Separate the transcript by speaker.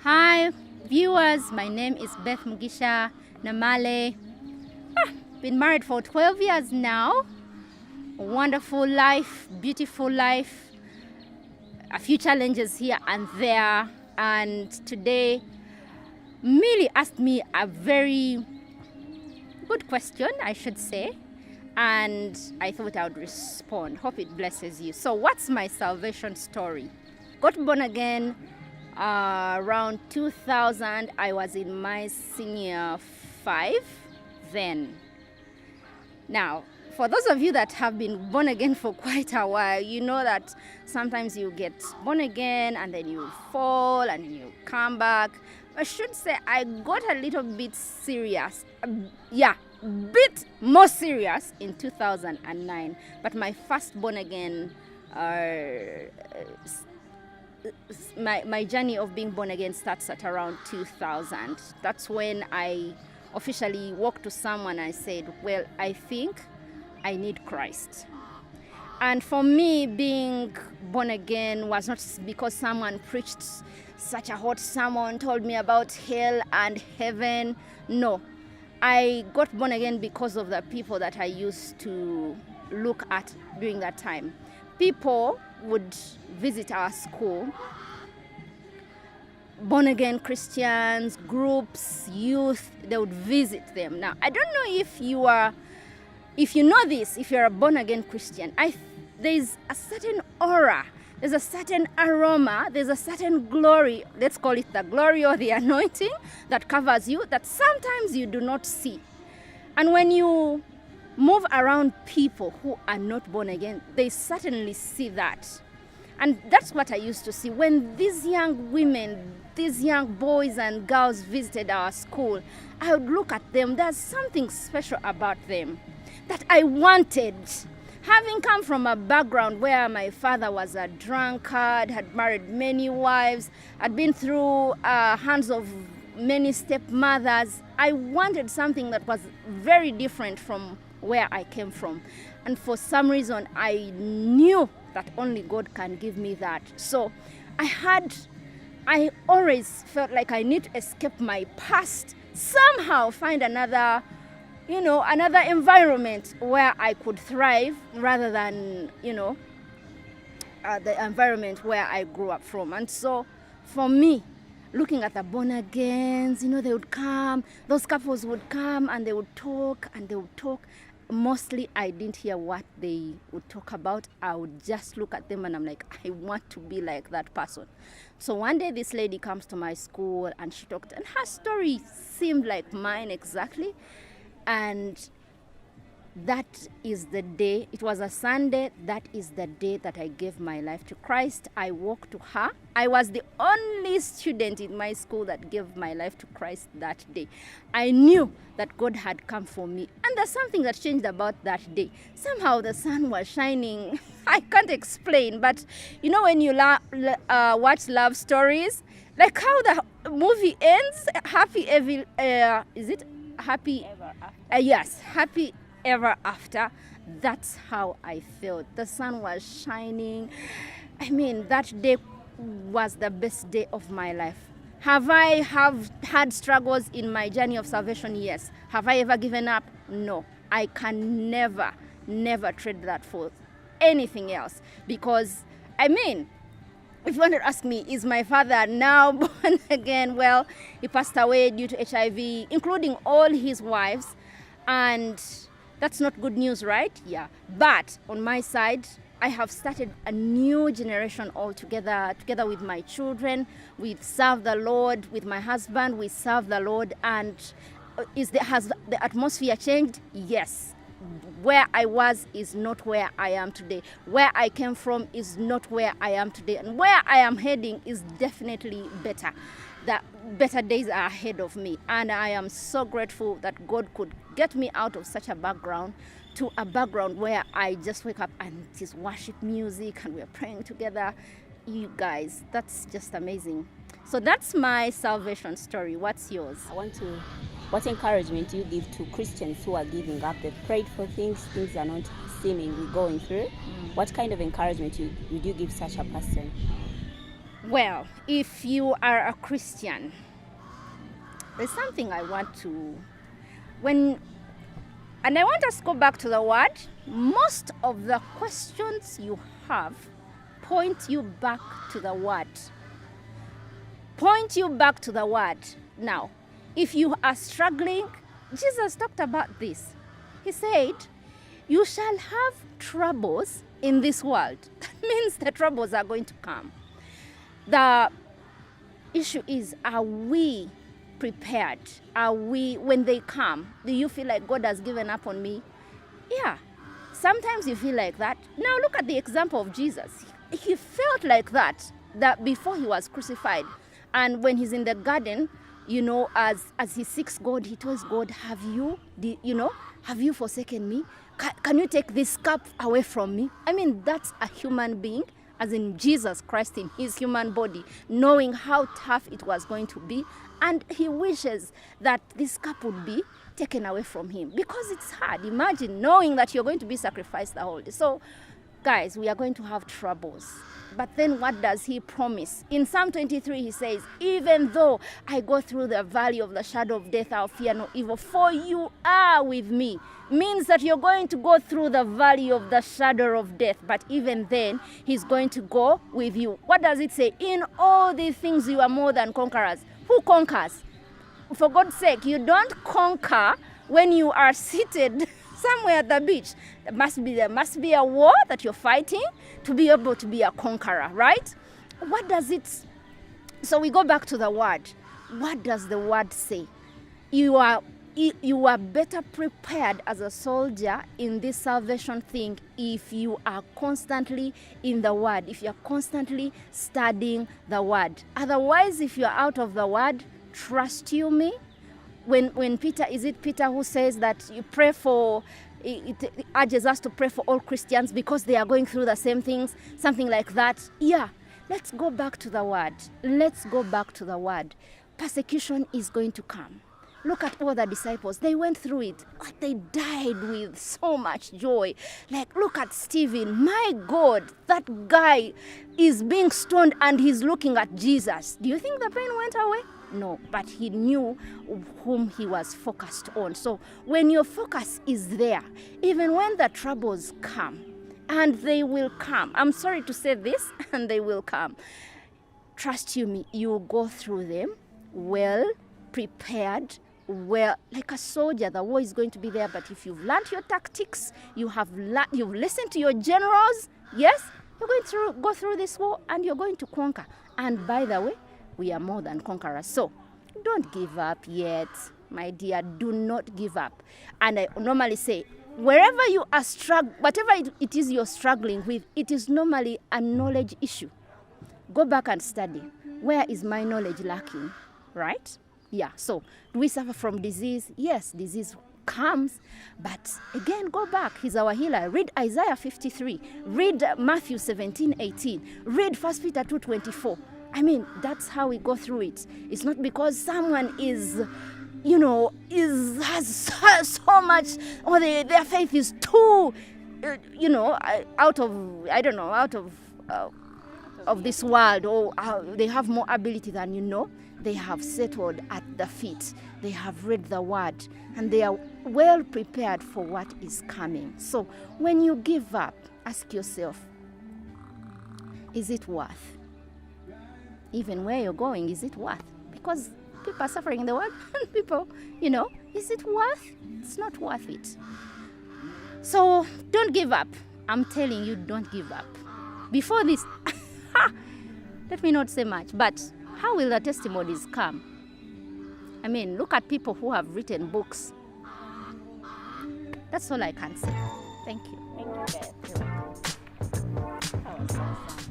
Speaker 1: Hi viewers, my name is Beth Mugisha Namal. Been married for 12 years now. A wonderful life, beautiful life, a few challenges here and there. And today, Millie asked me a very good question, I should say. And I thought I would respond. Hope it blesses you. So what's my salvation story? Got born again around 2000. I was in my senior 5 then. Now, for those of you that have been born again for quite a while, you know that sometimes you get born again and then you fall and you come back. I should say I got a little bit serious. Bit more serious in 2009. But my first born again, my journey of being born again starts at around 2000. That's when I officially walked to someone and I said, well, I think I need Christ. And for me, being born again was not because someone preached such a hot sermon, told me about hell and heaven. No, I got born again because of the people that I used to look at during that time. People would visit our school, born again Christians, groups, youth, they would visit them. Now, I don't know if you know this, if you're a born again Christian, there's a certain aura, there's a certain aroma, there's a certain glory, let's call it the glory or the anointing that covers you that sometimes you do not see. And when you move around people who are not born again, they certainly see that. And that's what I used to see. When these young women, these young boys and girls visited our school, I would look at them. There's something special about them that I wanted. Having come from a background where my father was a drunkard, had married many wives, had been through hands of many stepmothers, I wanted something that was very different from where I came from. And for some reason, I knew that only God can give me that. So I always felt like I need to escape my past, somehow find another environment where I could thrive rather than, the environment where I grew up from. And so for me, looking at the born agains, they would come, those couples would come and they would talk and they would talk. Mostly I didn't hear what they would talk about. I would just look at them and I'm like, I want to be like that person. So one day this lady comes to my school and she talked, and her story seemed like mine exactly. And that is the day, it was a Sunday, that is the day that I gave my life to Christ. I walked to her. I was the only student in my school that gave my life to Christ that day. I knew that God had come for me. And there's something that changed about that day. Somehow the sun was shining. I can't explain, but when you watch love stories, like how the movie ends, happy ever, is it happy ever after? Yes, happy ever after. That's how I felt. The sun was shining. I mean, that day was the best day of my life. Have I had struggles in my journey of salvation? Yes. Have I ever given up? No. I can never trade that for anything else. Because, if you want to ask me, is my father now born again? Well, he passed away due to HIV, including all his wives. And that's not good news, right? Yeah. But on my side, I have started a new generation altogether, together with my children. We serve the Lord. With my husband, we serve the Lord. And has the atmosphere changed? Yes. Where I was is not where I am today. Where I came from is not where I am today. And where I am heading is definitely better. The better days are ahead of me. And I am so grateful that God could get me out of such a background to a background where I just wake up and it is worship music and we're praying together. You guys, that's just amazing. So that's my salvation story. What's yours?
Speaker 2: What encouragement do you give to Christians who are giving up? They've prayed for things are not seemingly going through. What kind of encouragement would you give such a person?
Speaker 1: Well, if you are a Christian, there's something I want to, and I want us to go back to the word. Most of the questions you have point you back to the word. Point you back to the word. Now, if you are struggling, Jesus talked about this. He said, you shall have troubles in this world. That means the troubles are going to come. The issue is, are we prepared? Are we, when they come, do you feel like God has given up on me? Yeah, sometimes you feel like that. Now look at the example of Jesus. He felt like that before he was crucified. And when he's in the garden, as he seeks God, he tells God, have you forsaken me? Can you take this cup away from me? I mean, that's a human being, as in Jesus Christ in his human body, knowing how tough it was going to be. And he wishes that this cup would be taken away from him, because it's hard. Imagine knowing that you're going to be sacrificed the whole day. So, guys, we are going to have troubles. But then what does he promise? In Psalm 23, he says, even though I go through the valley of the shadow of death, I'll fear no evil, for you are with me. Means that you're going to go through the valley of the shadow of death, but even then, he's going to go with you. What does it say? In all these things, you are more than conquerors. Who conquers? For God's sake, you don't conquer when you are seated somewhere at the beach. There must be a war that you're fighting to be able to be a conqueror, right? What does it? So we go back to the word. What does the word say? You are better prepared as a soldier in this salvation thing if you are constantly in the word, if you're constantly studying the word. Otherwise, if you're out of the word, trust you me, when Peter, is it Peter who says that you pray for, it urges us to pray for all Christians because they are going through the same things, something like that. Yeah, let's go back to the word. Let's go back to the word. Persecution is going to come. Look at all the disciples. They went through it, but they died with so much joy. Like, look at Stephen. My God, that guy is being stoned and he's looking at Jesus. Do you think the pain went away? No, but he knew whom he was focused on. So when your focus is there, even when the troubles come, and they will come, I'm sorry to say this, and they will come, trust you me, you will go through them well prepared, well, like a soldier. The war is going to be there, but if you've learned your tactics, you've listened to your generals, yes, you're going to go through this war and you're going to conquer. And by the way, we are more than conquerors. So don't give up yet, my dear. Do not give up. And I normally say, wherever you are struggling, whatever it is you're struggling with, it is normally a knowledge issue. Go back and study. Where is my knowledge lacking? Right? Yeah. So do we suffer from disease? Yes, disease comes, but again, go back. He's our healer. Read Isaiah 53. Read Matthew 17:18. Read 1 Peter 2:24. I mean, that's how we go through it. It's not because someone has so much, or their faith is too, out of this world, or they have more ability than They have settled at the feet. They have read the word, and they are well prepared for what is coming. So when you give up, ask yourself, is it worth? Even where you're going, is it worth? Because people are suffering in the world, and people, is it worth? It's not worth it. So don't give up. I'm telling you, don't give up. Before this, let me not say much, but how will the testimonies come? I mean, look at people who have written books. That's all I can say. Thank you.
Speaker 2: Thank you, Beth. That was awesome.